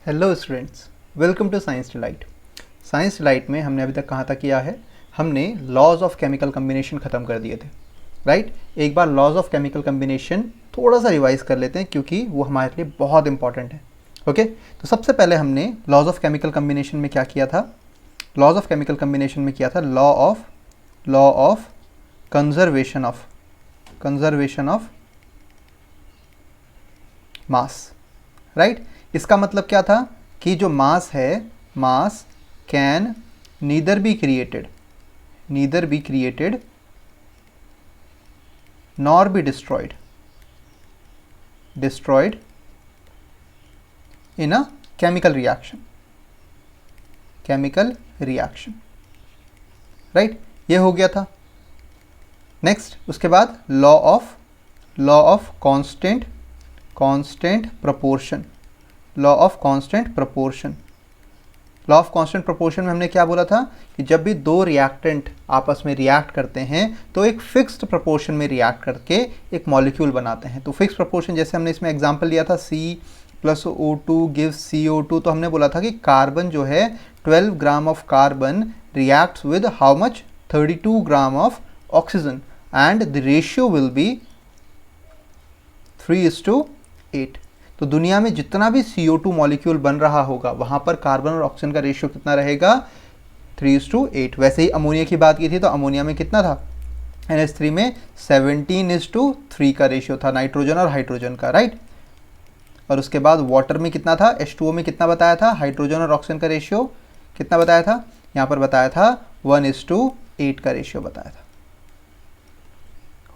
Hello students, welcome to science delight. Science delight में हमने अभी तक कहाँ तक किया है, हमने लॉज ऑफ केमिकल कम्बिनेशन ख़त्म कर दिए थे, राइट। एक बार लॉज ऑफ केमिकल कम्बिनेशन थोड़ा सा रिवाइज कर लेते हैं क्योंकि वो हमारे लिए बहुत इंपॉर्टेंट है। ओके, तो सबसे पहले हमने लॉज ऑफ केमिकल कम्बिनेशन में क्या किया था। लॉज ऑफ केमिकल कम्बिनेशन में किया था law of conservation of mass, right. इसका मतलब क्या था कि जो मास है, मास can neither be created nor be destroyed in a chemical reaction, right. ये हो गया था। नेक्स्ट उसके बाद law of constant proportion law of constant proportion में हमने क्या बोला था कि जब भी दो रिएक्टेंट आपस में रिएक्ट करते हैं तो एक फिक्स्ड प्रपोर्शन में रिएक्ट करके एक मॉलिक्यूल बनाते हैं। तो फिक्स्ड प्रपोर्शन, जैसे हमने इसमें एग्जांपल लिया था C+O2 गिव्स CO2, तो हमने बोला था कि कार्बन जो है 12 gram of carbon reacts with how much 32 gram of oxygen and the ratio will be 3:8। तो दुनिया में जितना भी CO2 मॉलिक्यूल बन रहा होगा वहाँ पर कार्बन और ऑक्सीजन का रेशियो कितना रहेगा, 3:8। वैसे ही अमोनिया की बात की थी तो अमोनिया में कितना था, NH3 में 17:3 का रेशियो था नाइट्रोजन और हाइड्रोजन का, राइट। और उसके बाद वाटर में कितना था, H2O में कितना बताया था, हाइड्रोजन और ऑक्सीजन का रेशियो कितना बताया था, यहाँ पर बताया था 1:8 का रेशियो बताया था।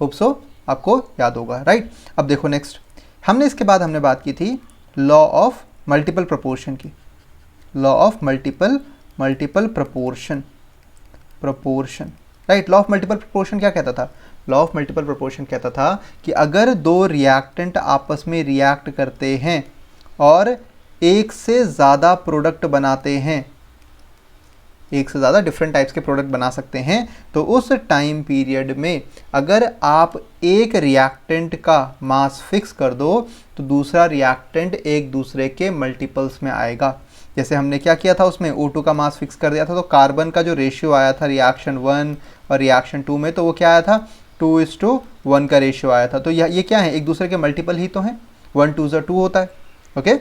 होप सो आपको याद होगा, राइट। अब देखो नेक्स्ट, हमने इसके बाद हमने बात की थी लॉ ऑफ मल्टीपल प्रपोर्शन की। Law of multiple proportion, right. Law of multiple proportion क्या कहता था, लॉ ऑफ मल्टीपल प्रपोर्शन कहता था कि अगर दो रिएक्टेंट आपस में रिएक्ट करते हैं और एक से ज़्यादा प्रोडक्ट बनाते हैं, एक से ज़्यादा डिफरेंट टाइप्स के प्रोडक्ट बना सकते हैं, तो उस टाइम पीरियड में अगर आप एक रिएक्टेंट का मास फिक्स कर दो तो दूसरा रिएक्टेंट एक दूसरे के मल्टीपल्स में आएगा। जैसे हमने क्या किया था, उसमें O2 का मास फिक्स कर दिया था, तो कार्बन का जो रेशियो आया था रिएक्शन 1 और रिएक्शन 2 में, तो वो क्या आया था, 2:1 का रेशियो आया था। तो ये क्या है, एक दूसरे के मल्टीपल ही तो हैं, 1 2 2 होता है। ओके,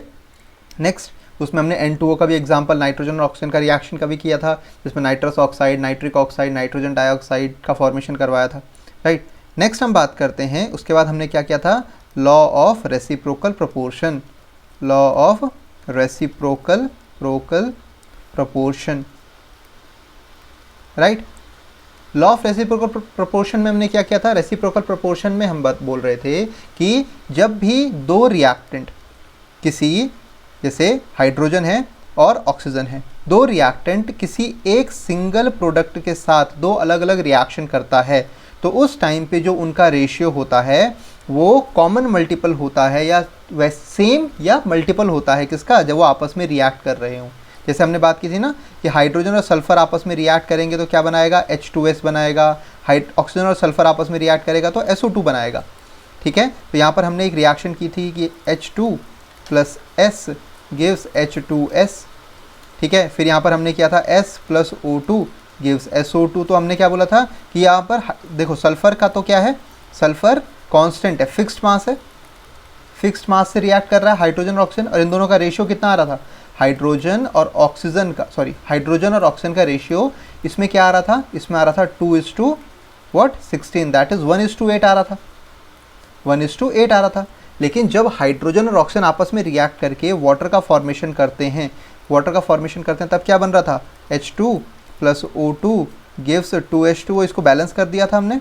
नेक्स्ट उसमें हमने N2O का भी एग्जांपल, नाइट्रोजन और ऑक्सीजन का रिएक्शन का भी किया था, जिसमें nitrous oxide, nitric oxide, nitrogen dioxide का फॉर्मेशन करवाया था, राइट। नेक्स्ट हम बात करते हैं, उसके बाद हमने क्या किया था, law of reciprocal proportion, right. Law of reciprocal proportion में हमने क्या किया था, रेसिप्रोकल प्रपोर्शन में हम बात बोल रहे थे कि जब भी दो रिएक्टेंट किसी, जैसे हाइड्रोजन है और ऑक्सीजन है, दो रिएक्टेंट किसी एक सिंगल प्रोडक्ट के साथ दो अलग अलग रिएक्शन करता है, तो उस टाइम पे जो उनका रेशियो होता है वो कॉमन मल्टीपल होता है या सेम या मल्टीपल होता है किसका, जब वो आपस में रिएक्ट कर रहे हों। जैसे हमने बात की थी ना कि हाइड्रोजन और सल्फर आपस में रिएक्ट करेंगे तो क्या बनाएगा, H2S बनाएगा। ऑक्सीजन और सल्फर आपस में रिएक्ट करेगा तो SO2 बनाएगा, ठीक है। तो यहाँ पर हमने एक रिएक्शन की थी कि H2 + S गिव्स H2S, ठीक है। फिर यहाँ पर हमने किया था S+O2 गिव्स SO2। तो हमने क्या बोला था कि यहाँ पर देखो सल्फर का तो क्या है, सल्फर कांस्टेंट है, फिक्स्ड मास है, फिक्स्ड मास से रिएक्ट कर रहा है हाइड्रोजन और ऑक्सीजन, और इन दोनों का रेशियो कितना आ रहा था, हाइड्रोजन और ऑक्सीजन का रेशियो इसमें क्या आ रहा था, इसमें आ रहा था 2:16, दैट इज 1:8 आ रहा था, 1:8 आ रहा था। लेकिन जब हाइड्रोजन और ऑक्सीजन आपस में रिएक्ट करके वाटर का फॉर्मेशन करते हैं तब क्या बन रहा था, H2+O2 गिव्स 2H2O। इसको बैलेंस कर दिया था हमने,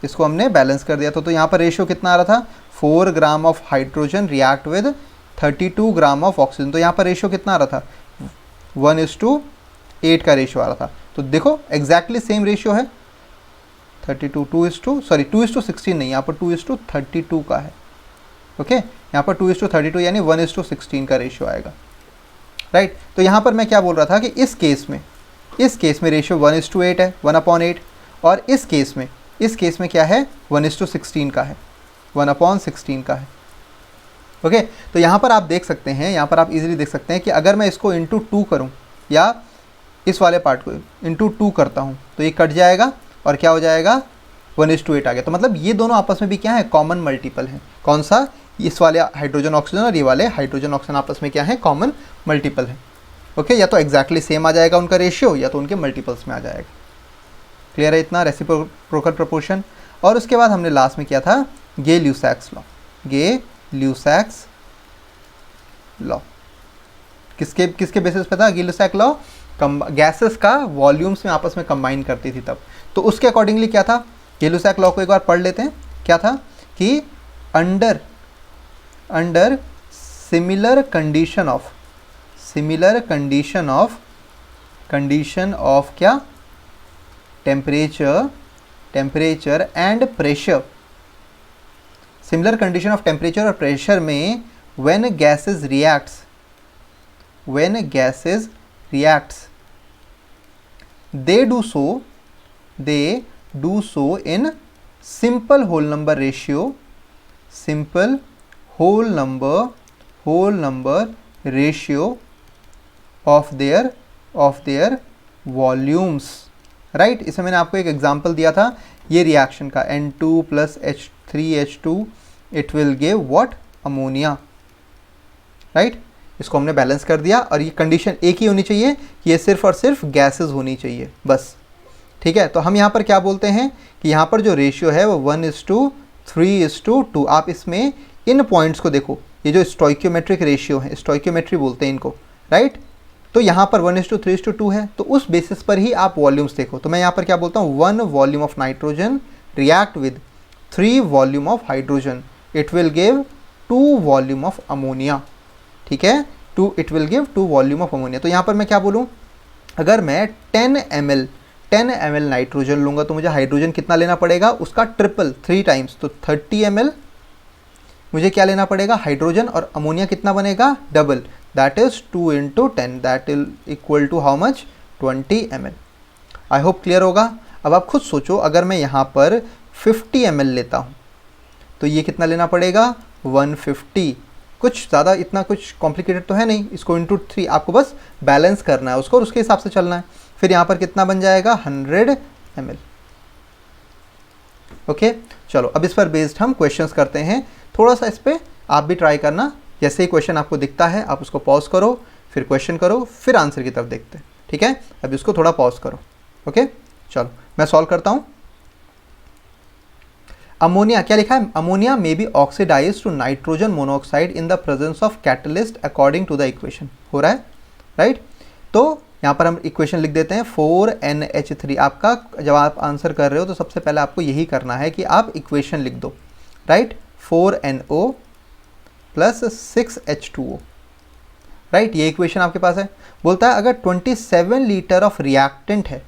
तो यहाँ पर रेशियो कितना आ रहा था, 4 gram of hydrogen react with 32 gram of oxygen. तो यहाँ पर रेशियो कितना आ रहा था, 1:8 का रेशियो आ रहा था। तो देखो एग्जैक्टली सेम रेशियो है, 2:16 नहीं, यहाँ पर 2:32 का है। ओके, यहाँ पर 2:32 यानी 1:16 का रेशियो आएगा, राइट। तो यहाँ पर मैं क्या बोल रहा था कि इस केस में रेशियो 1:8 है, 1/8, और इस केस में क्या है, 1:16 का है, 1/16 का है। ओके, तो यहाँ पर आप देख सकते हैं, यहाँ पर आप इजीली देख सकते हैं कि अगर मैं इसको इंटू 2 करूँ या इस वाले पार्ट को इंटू 2 करता हूँ तो ये कट जाएगा और क्या हो जाएगा 1:8 आ गया। तो मतलब ये दोनों आपस में भी क्या है, कॉमन मल्टीपल है। कौन सा, इस वाले हाइड्रोजन ऑक्सीजन और ये वाले हाइड्रोजन ऑक्सीजन आपस में क्या है, कॉमन मल्टीपल है। ओके, या तो एग्जैक्टली सेम आ जाएगा उनका रेशियो या तो उनके मल्टीपल्स में आ जाएगा। क्लियर है इतना, रेसिप्रोकल प्रोपोर्शन। और उसके बाद हमने लास्ट में किया था गे-ल्यूसैक्स लॉ। गे-ल्यूसैक्स लॉ किसके किसके बेसिस पे था गे-ल्यूसैक्स लॉ? गैसेस का वॉल्यूम्स में आपस में कंबाइन करती थी तब। तो उसके अकॉर्डिंगली क्या था, गे-ल्यूसैक्स लॉ को एक बार पढ़ लेते हैं। क्या था कि अंडर सिमिलर कंडीशन ऑफ क्या, temperature and pressure. Similar condition of temperature और प्रेशर में when gases reacts they do so in simple whole number ratio of their volumes, right. इसमें मैंने आपको एक एग्जांपल दिया था ये रिएक्शन का, N2 + H3H2 it will give what, ammonia, right. इसको हमने बैलेंस कर दिया और ये कंडीशन एक ही होनी चाहिए कि ये सिर्फ और सिर्फ गैसेस होनी चाहिए बस, ठीक है। तो हम यहाँ पर क्या बोलते हैं कि यहाँ पर जो रेशियो है वो 1:3:2। आप इसमें इन पॉइंट्स को देखो, ये जो स्टोइकियोमेट्रिक रेशियो है, स्टोइकियोमेट्री बोलते हैं इनको, राइट। तो यहाँ पर 1:3:2 है, तो उस बेसिस पर ही आप वॉल्यूम्स देखो। तो मैं यहाँ पर क्या बोलता हूँ, 1 volume of nitrogen react with 3 volume of hydrogen, it will give 2 volume of ammonia, ठीक है। It will give 2 volume of ammonia. तो यहाँ पर मैं क्या बोलूँ, अगर मैं 10 ml नाइट्रोजन लूँगा तो मुझे हाइड्रोजन कितना लेना पड़ेगा, उसका ट्रिपल, 3 टाइम्स, तो 30 ml मुझे क्या लेना पड़ेगा, हाइड्रोजन, और अमोनिया कितना बनेगा, double, that is 2 × 10, that is equal to how much, 20 ml। I hope clear होगा। अब आप खुद सोचो, अगर मैं यहाँ पर 50 ml लेता हूँ तो ये कितना लेना पड़ेगा, 150। कुछ ज़्यादा इतना कुछ कॉम्प्लिकेटेड तो है नहीं, इसको इंटू 3 आपको बस बैलेंस करना है उसको और उसके हिसाब से चलना है। फिर यहाँ पर कितना बन जाएगा, 100 ml। ओके, चलो अब इस पर बेस्ड हम क्वेश्चंस करते हैं। थोड़ा सा इस पर आप भी ट्राई करना, जैसे ही क्वेश्चन आपको दिखता है आप उसको पॉज करो, फिर क्वेश्चन करो, फिर आंसर की तरफ देखते हैं, ठीक है। अब इसको थोड़ा पॉज करो। ओके, चलो मैं सॉल्व करता हूँ। अमोनिया, क्या लिखा है, ammonia may be oxidize to nitrogen monoxide in the presence of catalyst according to the equation. हो रहा है, राइट। तो यहाँ पर हम इक्वेशन लिख देते हैं 4NH3। आपका जब आप आंसर कर रहे हो तो सबसे पहले आपको यही करना है कि आप इक्वेशन लिख दो, राइट। 4NO + 6H2O, right. ये इक्वेशन आपके पास है। बोलता है अगर 27 लीटर ऑफ रिएक्टेंट है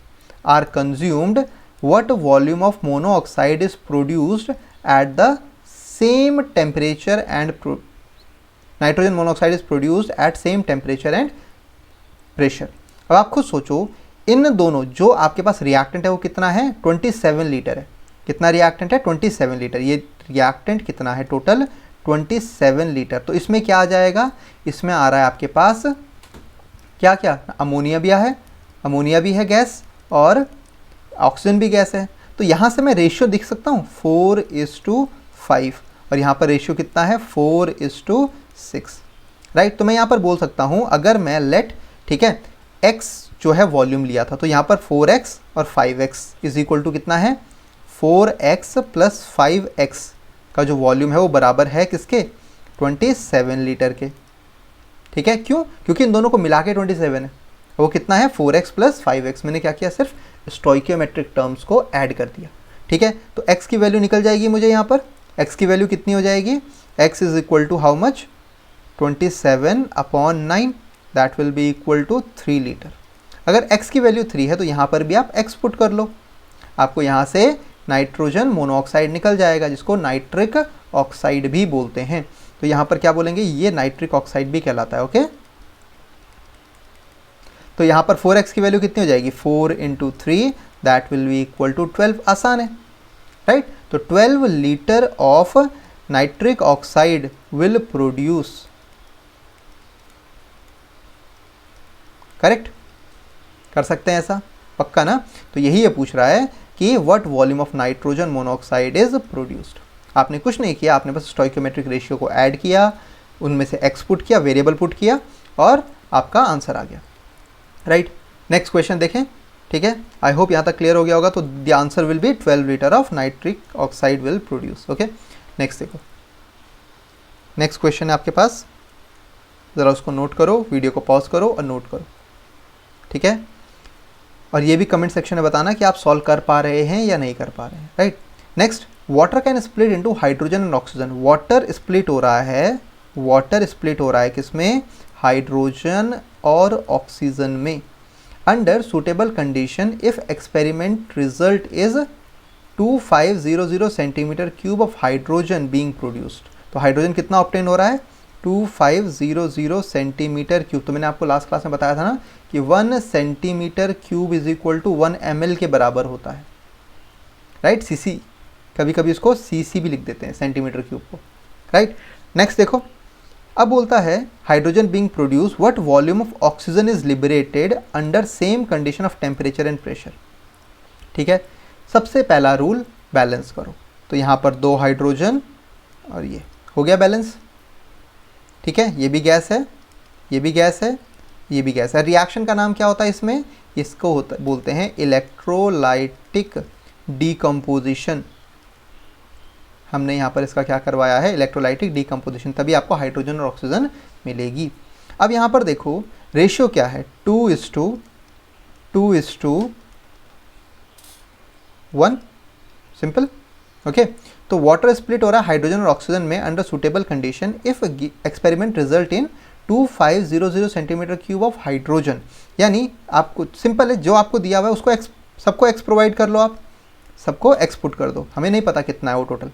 are consumed, what volume of monoxide is produced at the same temperature and nitrogen monoxide is produced at same temperature and pressure। अब आप खुद सोचो, इन दोनों जो आपके पास रिएक्टेंट है वो कितना है, 27 लीटर है। कितना रिएक्टेंट है, 27 लीटर। ये रिएक्टेंट कितना है, टोटल 27 लीटर। तो इसमें क्या आ जाएगा, इसमें आ रहा है आपके पास क्या क्या, अमोनिया भी है गैस, और ऑक्सीजन भी गैस है। तो यहाँ से मैं रेशियो दिख सकता हूँ 4:5, और यहाँ पर रेशियो कितना है, 4:6, राइट। तो मैं यहाँ पर बोल सकता हूँ, अगर मैं लेट, ठीक है, x जो है वॉल्यूम लिया था, तो यहाँ पर 4x और 5x इज इक्वल टू कितना है, 4x + 5x का जो वॉल्यूम है वो बराबर है किसके, 27 लीटर के, ठीक है। क्यों, क्योंकि इन दोनों को मिला के 27 है। वो कितना है, 4x + 5x। मैंने क्या किया, सिर्फ स्टोइकियोमेट्रिक टर्म्स को ऐड कर दिया, ठीक है। तो x की वैल्यू निकल जाएगी मुझे, यहाँ पर x की वैल्यू कितनी हो जाएगी, x is equal to how much, 27/9, that will be equal to 3 litre. अगर x की वैल्यू 3 है तो यहाँ पर भी आप x पुट कर लो, आपको यहाँ से नाइट्रोजन मोनोऑक्साइड निकल जाएगा, जिसको नाइट्रिक ऑक्साइड भी बोलते हैं। तो यहाँ पर क्या बोलेंगे, ये नाइट्रिक ऑक्साइड भी कहलाता है। ओके, तो यहाँ पर 4x की वैल्यू कितनी हो जाएगी, 4 × 3, that will be equal to 12। आसान है, राइट। तो 12 litre of nitric oxide will produce. Correct, कर सकते हैं ऐसा, पक्का ना? तो यही ये पूछ रहा है कि what volume of nitrogen monoxide is produced. आपने कुछ नहीं किया, आपने बस स्टोइकोमेट्रिक रेशियो को ऐड किया, उनमें से एक्स पुट किया, वेरिएबल पुट किया और आपका आंसर आ गया। राइट, नेक्स्ट क्वेश्चन देखें। ठीक है, आई होप यहाँ तक क्लियर हो गया होगा। तो the answer will be 12 litre of nitric oxide will produce. Okay, next देखो, नेक्स्ट क्वेश्चन है आपके पास, ज़रा उसको नोट करो, वीडियो को पॉज करो और नोट करो। ठीक है, और ये भी कमेंट सेक्शन में बताना कि आप सॉल्व कर पा रहे हैं या नहीं कर पा रहे हैं। Right, next, water can split into hydrogen and oxygen. Water split हो रहा है, वाटर स्प्लिट हो रहा है किसमें? हाइड्रोजन और ऑक्सीजन में। Under suitable condition if experiment result is 2500 centimetre cube of hydrogen being produced. तो हाइड्रोजन कितना ऑब्टेन हो रहा है? 2500 सेंटीमीटर क्यूब। तो मैंने आपको लास्ट क्लास में बताया था ना कि 1 centimetre cube is equal to 1 ml के बराबर होता है। राइट, सीसी, कभी कभी इसको सीसी भी लिख देते हैं सेंटीमीटर क्यूब को। राइट, नेक्स्ट देखो, अब बोलता है hydrogen being produce, what volume of oxygen is liberated under same condition of temperature and pressure. ठीक है, सबसे पहला रूल, बैलेंस करो। तो यहाँ पर 2 हाइड्रोजन और ये हो गया बैलेंस। ठीक है, ये भी गैस है, ये भी गैस है, ये भी गैस है। रिएक्शन का नाम क्या होता है इसमें? इसको बोलते हैं इलेक्ट्रोलाइटिक डीकम्पोजिशन। हमने यहाँ पर इसका क्या करवाया है? इलेक्ट्रोलाइटिक डीकम्पोजिशन, तभी आपको हाइड्रोजन और ऑक्सीजन मिलेगी। अब यहाँ पर देखो रेशियो क्या है, 2:1, सिंपल। ओके, तो वाटर स्प्लिट हो रहा है हाइड्रोजन और ऑक्सीजन में under suitable condition if experiment result in 2500 centimetre cube of hydrogen. यानी आपको सिंपल है, जो आपको दिया हुआ है उसको सबको एक्स प्रोवाइड कर लो, आप सबको एक्स पुट कर दो। हमें नहीं पता कितना है वो टोटल,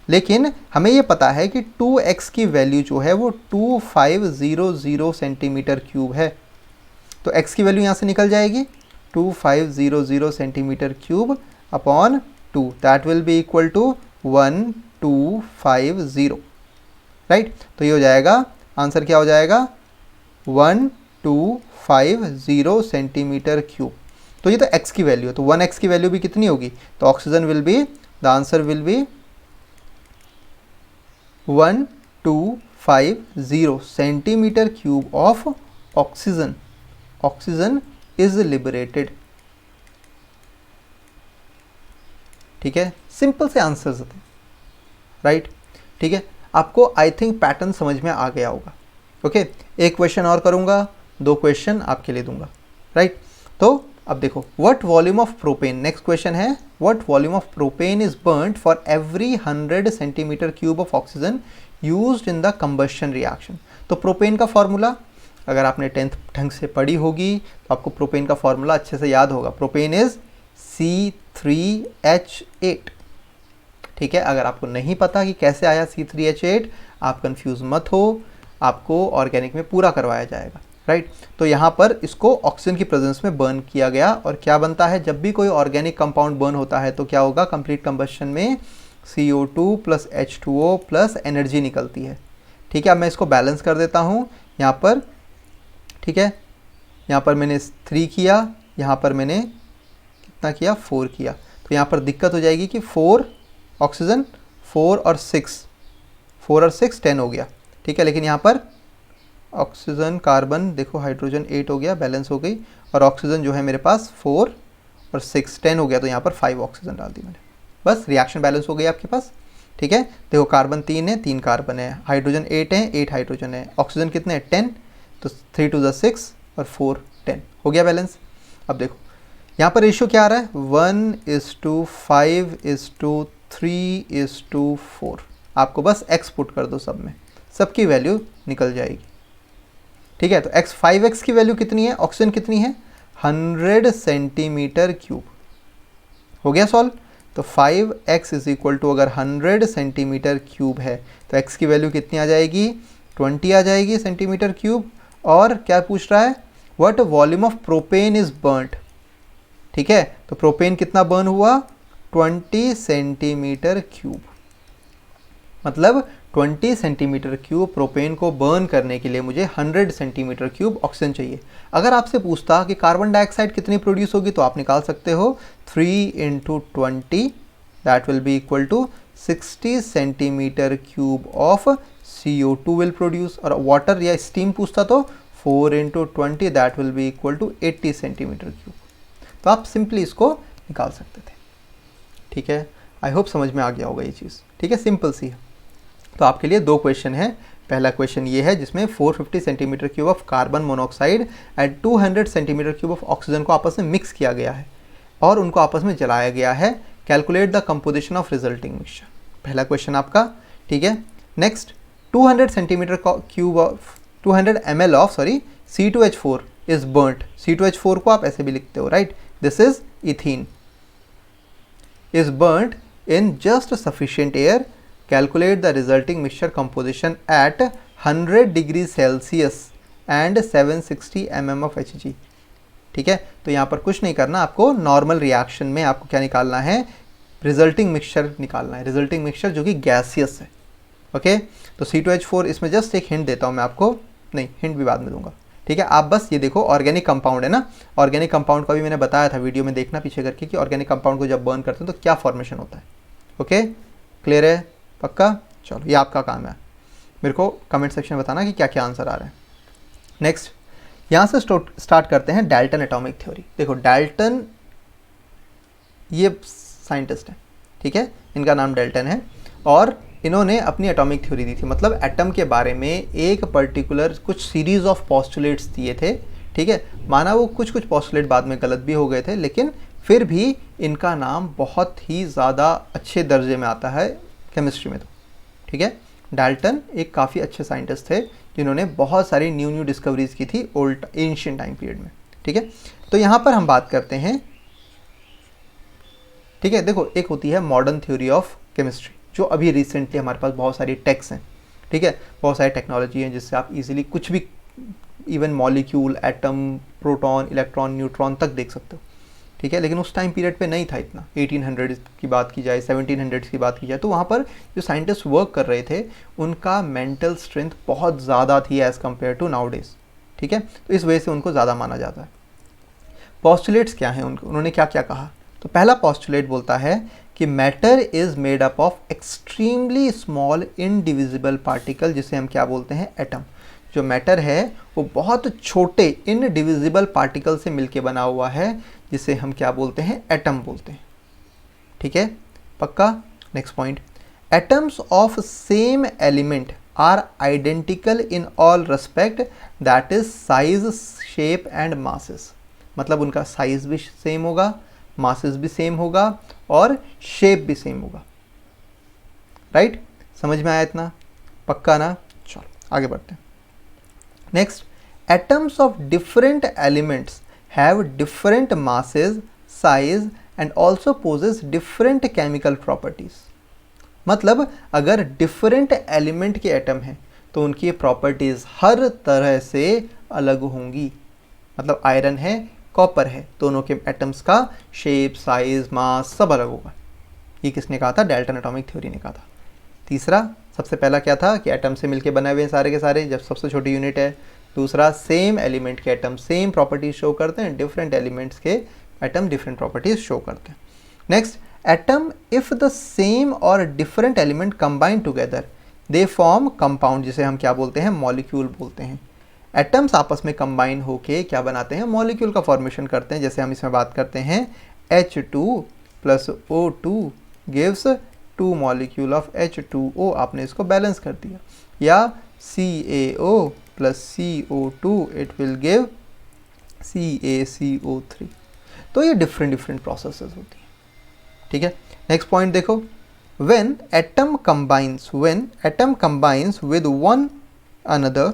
लेकिन हमें ये पता है कि 2x की वैल्यू जो है वो 2500 सेंटीमीटर क्यूब है। तो x की वैल्यू यहाँ से निकल जाएगी 2500 centimetre cube upon 2, that will be equal to 1250। Right, तो ये हो जाएगा, आंसर क्या हो जाएगा? 1250 सेंटीमीटर क्यूब। तो ये तो x की वैल्यू है, तो 1x की वैल्यू भी कितनी होगी? तो oxygen will be, the answer will be 1250 centimetre cube of oxygen. Oxygen is liberated. ठीक है, सिंपल से आंसर्स थे। राइट, ठीक है, आपको आई थिंक पैटर्न समझ में आ गया होगा। ओके, एक क्वेश्चन और करूंगा, 2 क्वेश्चन आपके लिए दूंगा। राइट, तो अब देखो, what volume of propane, next question है, what volume of propane is burned for every 100 centimetre cube of oxygen used in the combustion reaction. तो प्रोपेन का फॉर्मूला अगर आपने 10th ढंग से पढ़ी होगी तो आपको प्रोपेन का फॉर्मूला अच्छे से याद होगा। Propane is C3H8। ठीक है, अगर आपको नहीं पता कि कैसे आया C3H8, आप कंफ्यूज मत हो, आपको ऑर्गेनिक में पूरा करवाया जाएगा। राइट, तो यहाँ पर इसको ऑक्सीजन की प्रेजेंस में बर्न किया गया और क्या बनता है? जब भी कोई ऑर्गेनिक कंपाउंड बर्न होता है तो क्या होगा? कंप्लीट कंबशन में CO2 plus H2O plus energy निकलती है। ठीक है, अब मैं इसको बैलेंस कर देता हूँ यहाँ पर। ठीक है, यहाँ पर मैंने 3 किया, यहाँ पर मैंने कितना किया? 4 किया। तो यहाँ पर दिक्कत हो जाएगी कि 4 ऑक्सीजन, 4 और 6 10 हो गया। ठीक है, लेकिन यहाँ पर ऑक्सीजन कार्बन देखो, हाइड्रोजन 8 हो गया, बैलेंस हो गई, और ऑक्सीजन जो है मेरे पास 4 और 6 10 हो गया, तो यहाँ पर 5 ऑक्सीजन डाल दी मैंने, बस रिएक्शन बैलेंस हो गई आपके पास। ठीक है, देखो कार्बन 3 है, 3 कार्बन है, हाइड्रोजन 8 है, 8 हाइड्रोजन है, ऑक्सीजन कितने हैं? 10, तो 3 2 6 और 4 10 हो गया बैलेंस। अब देखो यहाँ पर रेशियो क्या आ रहा है? 1:5:3:4। आपको बस x पुट कर दो सब में, सबकी वैल्यू निकल जाएगी। ठीक है, तो 5x की वैल्यू कितनी है? ऑक्सीजन कितनी है? 100 सेंटीमीटर क्यूब। हो गया सॉल्व। तो 5x इज इक्वल टू, अगर 100 सेंटीमीटर क्यूब है तो x की वैल्यू कितनी आ जाएगी? 20 आ जाएगी सेंटीमीटर क्यूब। और क्या पूछ रहा है? What volume of propane is burned. ठीक है, तो प्रोपेन कितना बर्न हुआ? 20 सेंटीमीटर क्यूब। मतलब 20 सेंटीमीटर क्यूब प्रोपेन को बर्न करने के लिए मुझे 100 सेंटीमीटर क्यूब ऑक्सीजन चाहिए। अगर आपसे पूछता कि कार्बन डाइऑक्साइड कितनी प्रोड्यूस होगी, तो आप निकाल सकते हो 3 × 20 that will be equal to 60 centimetre cube of CO2 will produce. और वाटर या स्टीम पूछता तो 4 × 20 that will be equal to 80 centimetre cube. तो आप सिंपली इसको निकाल सकते थे। ठीक है, आई होप समझ में आ गया होगा ये चीज़। ठीक है, सिंपल सी है। तो आपके लिए 2 क्वेश्चन है। पहला क्वेश्चन ये है जिसमें 450 centimetre cube of carbon monoxide and 200 centimetre cube of oxygen को आपस में मिक्स किया गया है और उनको आपस में जलाया गया है। Calculate the composition of resulting mixture, पहला क्वेश्चन आपका। ठीक है, next 200 centimetre cube of 200 ml of C2H4 is बर्nt। C2H4 को आप ऐसे भी लिखते हो, right, this is ethene, is burnt in just sufficient air. Calculate the resulting mixture composition at 100 degrees Celsius and 760 mm of Hg। ठीक है, तो यहाँ पर कुछ नहीं करना, आपको नॉर्मल रिएक्शन में आपको क्या निकालना है, रिजल्टिंग मिक्सचर निकालना है, रिजल्टिंग मिक्सचर जो कि गैसियस है। ओके, तो C2H4 इसमें जस्ट एक हिंट देता हूँ मैं आपको, नहीं हिंट भी बाद में दूंगा। ठीक है, आप बस ये देखो ऑर्गेनिक कंपाउंड है ना, ऑर्गेनिक कंपाउंड का भी मैंने बताया था वीडियो में, देखना पीछे करके कि ऑर्गेनिक कंपाउंड को जब बर्न करते हैं तो क्या फॉर्मेशन होता है। ओके, क्लियर है, पक्का? चलो ये आपका काम है, मेरे को कमेंट सेक्शन में बताना कि क्या क्या आंसर आ रहे हैं। नेक्स्ट यहाँ से स्टार्ट करते हैं डाल्टन एटॉमिक थ्योरी। देखो डाल्टन ये साइंटिस्ट हैं, ठीक है, इनका नाम डाल्टन है और इन्होंने अपनी एटॉमिक थ्योरी दी थी, मतलब एटम के बारे में एक पर्टिकुलर कुछ सीरीज ऑफ पोस्टुलेट्स दिए थे। ठीक है, माना वो कुछ पोस्टुलेट बाद में गलत भी हो गए थे, लेकिन फिर भी इनका नाम बहुत ही ज़्यादा अच्छे दर्जे में आता है केमिस्ट्री में। तो ठीक है, डाल्टन एक काफ़ी अच्छे साइंटिस्ट थे जिन्होंने बहुत सारी न्यू डिस्कवरीज की थी ओल्ड एंशिएंट टाइम पीरियड में। ठीक है, तो यहाँ पर हम बात करते हैं। ठीक है, देखो एक होती है मॉडर्न थ्योरी ऑफ केमिस्ट्री, जो अभी रिसेंटली हमारे पास बहुत सारी टेक्स हैं। ठीक है, बहुत सारी टेक्नोलॉजी हैं जिससे आप इजीली कुछ भी, even molecule, atom, proton, electron, neutron तक देख सकते हो। ठीक है, लेकिन उस टाइम पीरियड पे नहीं था इतना। 1800 की बात की जाए, 1700 की बात की जाए, तो वहाँ पर जो साइंटिस्ट वर्क कर रहे थे उनका मेंटल स्ट्रेंथ बहुत ज़्यादा थी as compare to nowadays. ठीक है, तो इस वजह से उनको ज़्यादा माना जाता है। पॉस्टुलेट्स क्या हैं, उन्होंने क्या क्या कहा? तो पहला पॉस्टुलेट बोलता है कि matter is made up of extremely small indivisible particle, जिसे हम क्या बोलते हैं, एटम। जो मैटर है वो बहुत छोटे इनडिविजिबल पार्टिकल से मिलके बना हुआ है, जिसे हम क्या बोलते हैं, एटम बोलते हैं। ठीक है, पक्का? Next point, atoms of same element are identical in all respect, that is size, shape and masses. मतलब उनका साइज भी सेम होगा, मासेस भी सेम होगा और शेप भी सेम होगा। राइट, समझ में आया इतना? पक्का ना? चलो आगे बढ़ते हैं। Next, atoms of different elements have different masses, size and also posses different chemical properties. मतलब अगर डिफरेंट एलिमेंट के एटम हैं तो उनकी प्रॉपर्टीज हर तरह से अलग होंगी। मतलब आयरन है, कॉपर है, दोनों के एटम्स का शेप, साइज, मास सब अलग होगा। ये किसने कहा था? डाल्टन एटॉमिक थ्योरी ने कहा था। तीसरा, सबसे पहला क्या था कि एटम से मिलके बने हुए हैं सारे के सारे, जब सबसे छोटी यूनिट है। दूसरा, सेम एलिमेंट के एटम सेम प्रॉपर्टीज शो करते हैं, डिफरेंट एलिमेंट्स के एटम डिफरेंट प्रॉपर्टीज शो करते हैं। Next, atom if the same or different element combine together they form compound, जिसे हम क्या बोलते हैं, मॉलिक्यूल बोलते हैं। एटम्स आपस में कंबाइन होके क्या बनाते हैं, मॉलिक्यूल का फॉर्मेशन करते हैं। जैसे हम इसमें बात करते हैं H2 + O2 gives 2 molecule of H2O, आपने इसको बैलेंस कर दिया। या CaO + CO2 it will give CaCO3। तो ये डिफरेंट प्रोसेसेस होती हैं। ठीक है, नेक्स्ट पॉइंट देखो, when atom combines with one another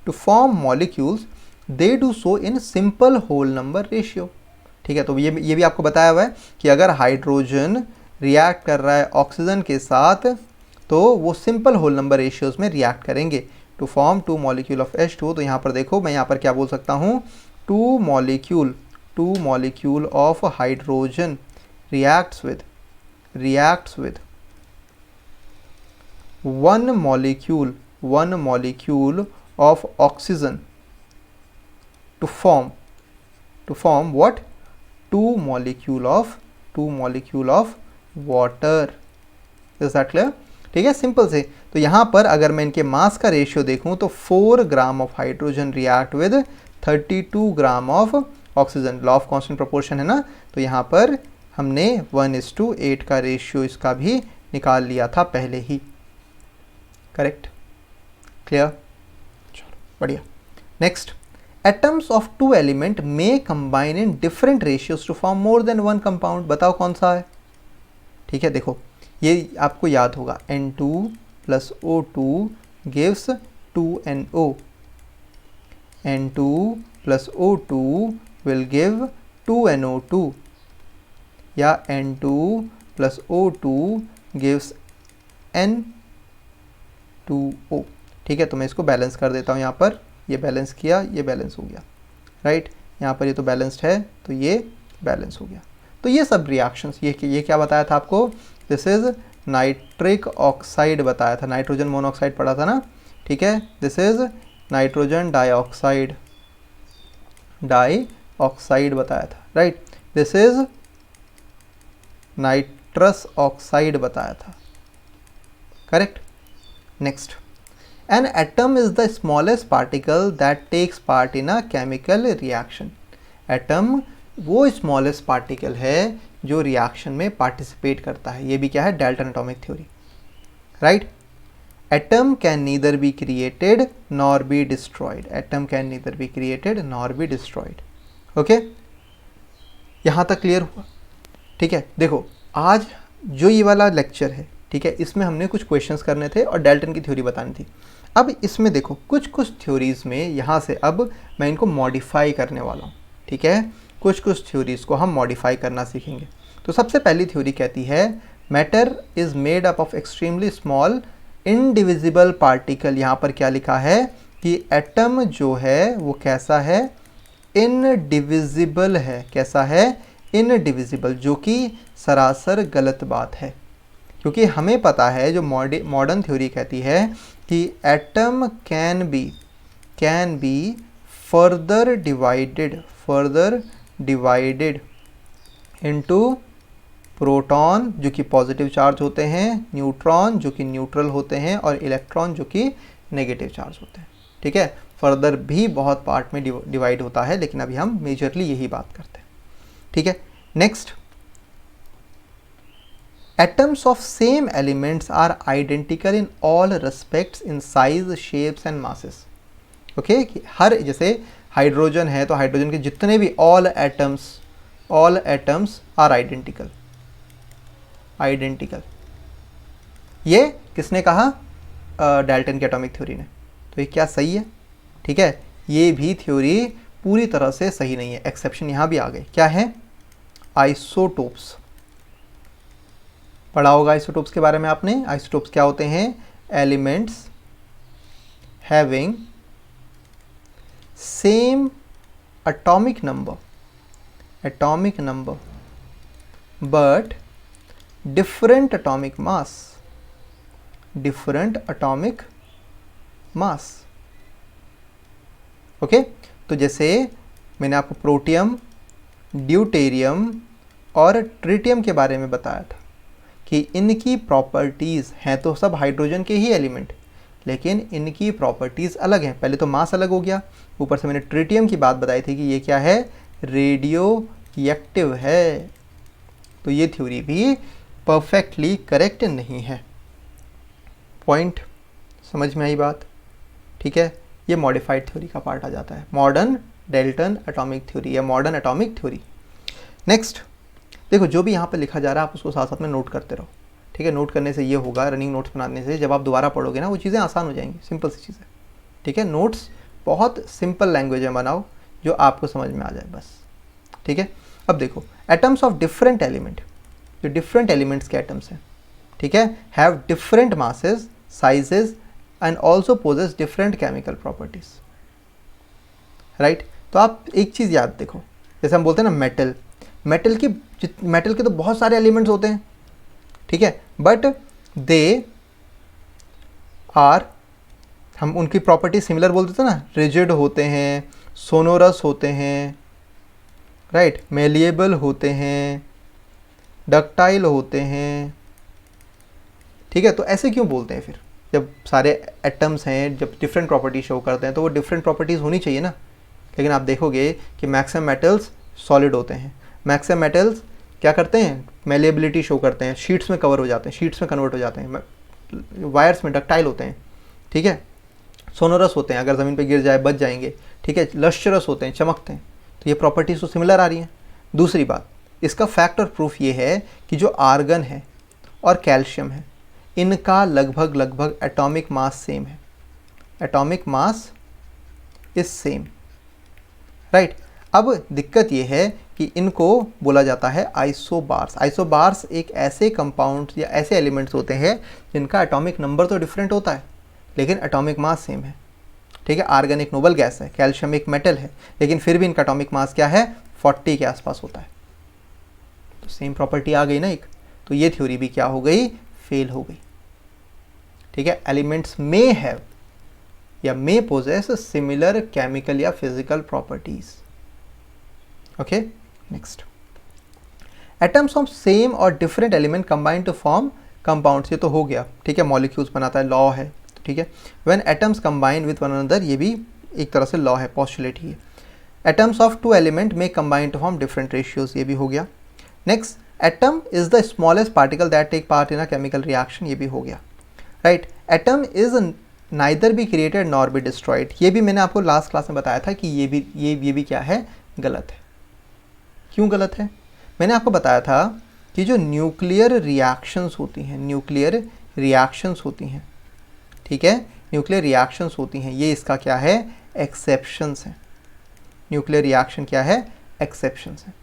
to form molecules, they do so in simple whole number ratio। ठीक है, तो ये भी आपको बताया हुआ है कि अगर हाइड्रोजन रिएक्ट कर रहा है ऑक्सीजन के साथ तो वो सिंपल होल नंबर रेशियोज में रिएक्ट करेंगे to form 2 molecule of H2। तो यहाँ पर देखो, मैं यहाँ पर क्या बोल सकता हूँ, 2 molecule of hydrogen reacts with one molecule of oxygen to form what? two molecule of water. Is that clear? ठीक है, सिंपल से. तो यहाँ पर अगर मैं इनके मास का रेशियो देखूँ तो 4 gram of hydrogen react with 32 gram of oxygen. Law of constant proportion है ना, तो यहाँ पर हमने 1:8 का रेशियो इसका भी निकाल लिया था पहले ही. करेक्ट, क्लियर, चलो बढ़िया. Next, atoms of two element may combine in different ratios to form more than one compound. बताओ कौन सा है? ठीक है, देखो ये आपको याद होगा, N2 + O2 gives 2NO. N2 + O2 will give 2NO2 या N2 + O2 gives N2O. ठीक है, तो मैं इसको बैलेंस कर देता हूँ. यहाँ पर ये बैलेंस किया, ये बैलेंस हो गया, राइट. यहाँ पर ये तो बैलेंस्ड है, तो ये बैलेंस हो गया. तो ये सब रिएक्शंस, ये क्या बताया था आपको? दिस इज नाइट्रिक ऑक्साइड बताया था. नाइट्रोजन मोनोऑक्साइड पढ़ा था ना, ठीक है. दिस इज नाइट्रोजन डाइऑक्साइड बताया था, right. This is nitrous oxide बताया था. Correct. Next, an atom is the smallest particle that takes part in a chemical reaction. Atom वो स्मॉलेस्ट पार्टिकल है जो रिएक्शन में पार्टिसिपेट करता है. ये भी क्या है? Dalton atomic theory, right. Atom can neither be created nor be destroyed. Atom can neither be created nor be destroyed. Okay, यहाँ तक क्लियर हुआ? ठीक है. देखो आज जो ये वाला लेक्चर है, ठीक है, इसमें हमने कुछ क्वेश्चंस करने थे और डाल्टन की थ्योरी बतानी थी. अब इसमें देखो कुछ थ्योरीज में यहाँ से अब मैं इनको मॉडिफाई करने वाला हूँ. ठीक है, कुछ थ्योरीज को हम मॉडिफाई करना सीखेंगे. तो सबसे पहली थ्योरी कहती है matter is made up of extremely small indivisible particle. यहाँ पर क्या लिखा है कि एटम जो है वो कैसा है? इनडिविजिबल है. कैसा है? इनडिविजिबल, जो कि सरासर गलत बात है, क्योंकि हमें पता है जो मॉडर्न थ्योरी कहती है कि atom can be further divided into proton जो कि पॉजिटिव चार्ज होते हैं, न्यूट्रॉन जो कि न्यूट्रल होते हैं और इलेक्ट्रॉन जो कि नेगेटिव चार्ज होते हैं. ठीक है, फर्दर भी बहुत पार्ट में डिवाइड होता है, लेकिन अभी हम मेजरली यही बात करते हैं. ठीक है. Next, atoms of same elements are identical in all respects in size, shapes and masses. Okay, हर जैसे हाइड्रोजन है तो हाइड्रोजन के जितने भी ऑल एटम्स आर आइडेंटिकल. ये किसने कहा? डाल्टन की एटॉमिक थ्योरी ने. तो ये क्या सही है? ठीक है, ये भी थ्योरी पूरी तरह से सही नहीं है. एक्सेप्शन यहाँ भी आ गए. क्या है? आइसोटोप्स. पढ़ा होगा आइसोटोप्स के बारे में आपने. आइसोटोप्स क्या होते हैं? Elements having same atomic number but different atomic mass. Okay, तो जैसे मैंने आपको प्रोटियम, ड्यूटेरियम और ट्रिटियम के बारे में बताया था कि इनकी प्रॉपर्टीज़ हैं तो सब हाइड्रोजन के ही एलिमेंट, लेकिन इनकी प्रॉपर्टीज़ अलग हैं. पहले तो मास अलग हो गया, ऊपर से मैंने ट्रिटियम की बात बताई थी कि ये क्या है? रेडियो एक्टिव है. तो ये थ्योरी भी परफेक्टली करेक्ट नहीं है. पॉइंट समझ में आई बात? ठीक है, ये मॉडिफाइड थ्योरी का पार्ट आ जाता है. मॉडर्न डाल्टन एटॉमिक थ्योरी या मॉडर्न एटॉमिक थ्योरी. नेक्स्ट देखो, जो भी यहाँ पे लिखा जा रहा है आप उसको साथ साथ में नोट करते रहो. ठीक है, नोट करने से ये होगा, रनिंग नोट्स बनाने से जब आप दोबारा पढ़ोगे ना वो चीज़ें आसान हो जाएंगी. सिंपल सी चीज़ें. ठीक है, नोट्स बहुत सिंपल लैंग्वेज में बनाओ जो आपको समझ में आ जाए बस. ठीक है, अब देखो एटम्स ऑफ डिफरेंट एलिमेंट, जो डिफरेंट एलिमेंट्स के एटम्स हैं, ठीक है, have different masses, sizes and also posses different chemical properties. Right. तो आप एक चीज़ याद देखो, जैसे हम बोलते हैं ना मेटल के तो बहुत सारे एलिमेंट्स होते हैं. ठीक है, बट दे आर, हम उनकी प्रॉपर्टी सिमिलर बोलते थे ना, रिजिड होते हैं, सोनोरस होते हैं, राइट, मेलिएबल होते हैं, डक्टाइल होते हैं, ठीक है। तो ऐसे क्यों बोलते हैं फिर, जब सारे एटम्स हैं, जब डिफरेंट प्रॉपर्टी शो करते हैं तो वो डिफरेंट प्रॉपर्टीज़ होनी चाहिए ना। लेकिन आप देखोगे कि मैक्सिमम मेटल्स सॉलिड होते हैं, मैक्सिमम मेटल्स क्या करते हैं, मेलिएबिलिटी शो करते हैं, शीट्स में कवर हो जाते हैं, शीट्स में कन्वर्ट हो जाते हैं, वायर्स में डक्टाइल होते हैं, ठीक है। सोनोरस होते हैं, अगर ज़मीन पे गिर जाए बच जाएंगे, ठीक है। लश्चरस होते हैं, चमकते हैं। तो ये प्रॉपर्टीज़ तो सिमिलर आ रही हैं। दूसरी बात, इसका फैक्ट और प्रूफ ये है कि जो आर्गन है और कैल्शियम है, इनका लगभग एटॉमिक मास सेम है, atomic mass is same, right. अब दिक्कत ये है कि इनको बोला जाता है आइसोबार्स। आइसोबार्स एक ऐसे कंपाउंड या ऐसे एलिमेंट्स होते हैं जिनका एटॉमिक नंबर तो डिफरेंट होता है लेकिन एटॉमिक मास सेम है, ठीक है। आर्गन एक नोबल गैस है, कैल्शियम एक मेटल है, लेकिन फिर भी इनका एटॉमिक मास क्या है, 40 के आसपास होता है। तो सेम प्रॉपर्टी आ गई ना एक, तो ये थ्योरी भी क्या हो गई, फेल हो गई, ठीक है। एलिमेंट्स मे हैव या मे पोजेस सिमिलर केमिकल या physical properties. Okay, next, atoms of same or different element combine to form compounds, ये तो हो गया, ठीक है, मॉलिक्यूल्स बनाता है, लॉ है, ठीक है। When atoms combine with one another, ये भी एक तरह से लॉ है, पॉस्टुलेट ही है। Atoms of two element may combine to form different ratios, ये भी हो गया। Next, atom is the smallest particle that take part in a chemical reaction, ये भी हो गया, right. Atom is neither be created nor be destroyed, ये भी मैंने आपको लास्ट क्लास में बताया था कि ये भी क्या है, गलत है। क्यों गलत है, मैंने आपको बताया था कि जो न्यूक्लियर रिएक्शंस होती हैं, न्यूक्लियर रिएक्शंस होती हैं, ठीक है, न्यूक्लियर रिएक्शंस होती हैं, ये इसका क्या है, एक्सेप्शंस हैं। न्यूक्लियर रिएक्शन क्या है, एक्सेप्शंस हैं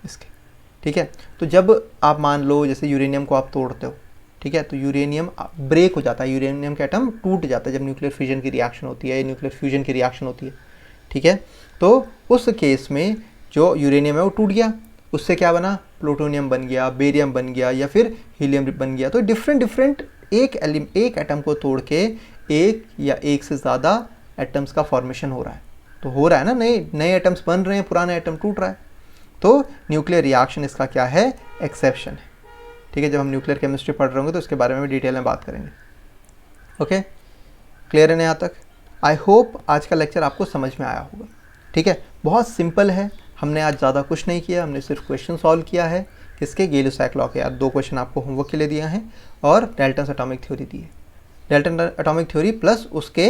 इसके, ठीक है। तो जब आप मान लो जैसे यूरेनियम को आप तोड़ते हो, ठीक है, तो यूरेनियम ब्रेक हो जाता है, यूरेनियम का एटम टूट जाता है जब न्यूक्लियर फ्यूजन की रिएक्शन होती है, न्यूक्लियर फ्यूजन की रिएक्शन होती है, ठीक है। तो उस केस में जो यूरेनियम है वो टूट गया, उससे क्या बना, प्लूटोनियम बन गया, बेरियम बन गया या फिर हीलियम बन गया। तो डिफरेंट एक एटम को तोड़ के एक या एक से ज़्यादा एटम्स का फॉर्मेशन हो रहा है, तो हो रहा है ना, नए एटम्स बन रहे हैं, पुराना एटम टूट रहा है। तो न्यूक्लियर रिएक्शन इसका क्या है, एक्सेप्शन है, ठीक है। जब हम न्यूक्लियर केमिस्ट्री पढ़ रहे होंगे तो इसके बारे में डिटेल में बात करेंगे। ओके, क्लियर है यहाँ तक? आई होप आज का लेक्चर आपको समझ में आया होगा, ठीक है। बहुत सिंपल है, हमने आज ज़्यादा कुछ नहीं किया, हमने सिर्फ क्वेश्चन सॉल्व किया है। इसके गेली-लुसाक लॉ के यार 2 क्वेश्चन आपको होमवर्क के लिए दिया है और डाल्टन्स एटॉमिक थ्योरी दी है। डाल्टन एटॉमिक थ्योरी प्लस उसके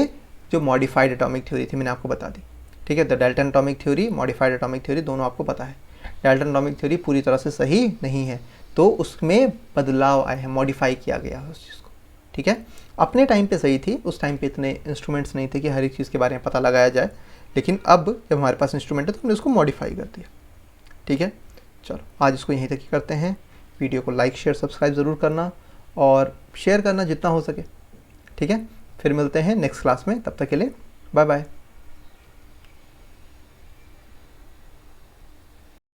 जो मॉडिफाइड एटॉमिक थ्योरी थी मैंने आपको बता दी, ठीक है। The Dalton atomic theory, modified atomic theory दोनों आपको पता है। डाल्टन एटॉमिक थ्योरी पूरी तरह से सही नहीं है, तो उसमें बदलाव आए हैं, मॉडिफाई किया गया है उस चीज़ को, ठीक है। अपने टाइम पे सही थी, उस टाइम पे इतने इंस्ट्रूमेंट्स नहीं थे कि हर एक चीज़ के बारे में पता लगाया जाए, लेकिन अब जब हमारे पास इंस्ट्रूमेंट है तो हमने उसको मॉडिफाई कर दिया, ठीक है। चलो आज इसको यहीं तक ही करते हैं। वीडियो को लाइक शेयर सब्सक्राइब ज़रूर करना और शेयर करना जितना हो सके, ठीक है। फिर मिलते हैं नेक्स्ट क्लास में, तब तक के लिए बाय बाय।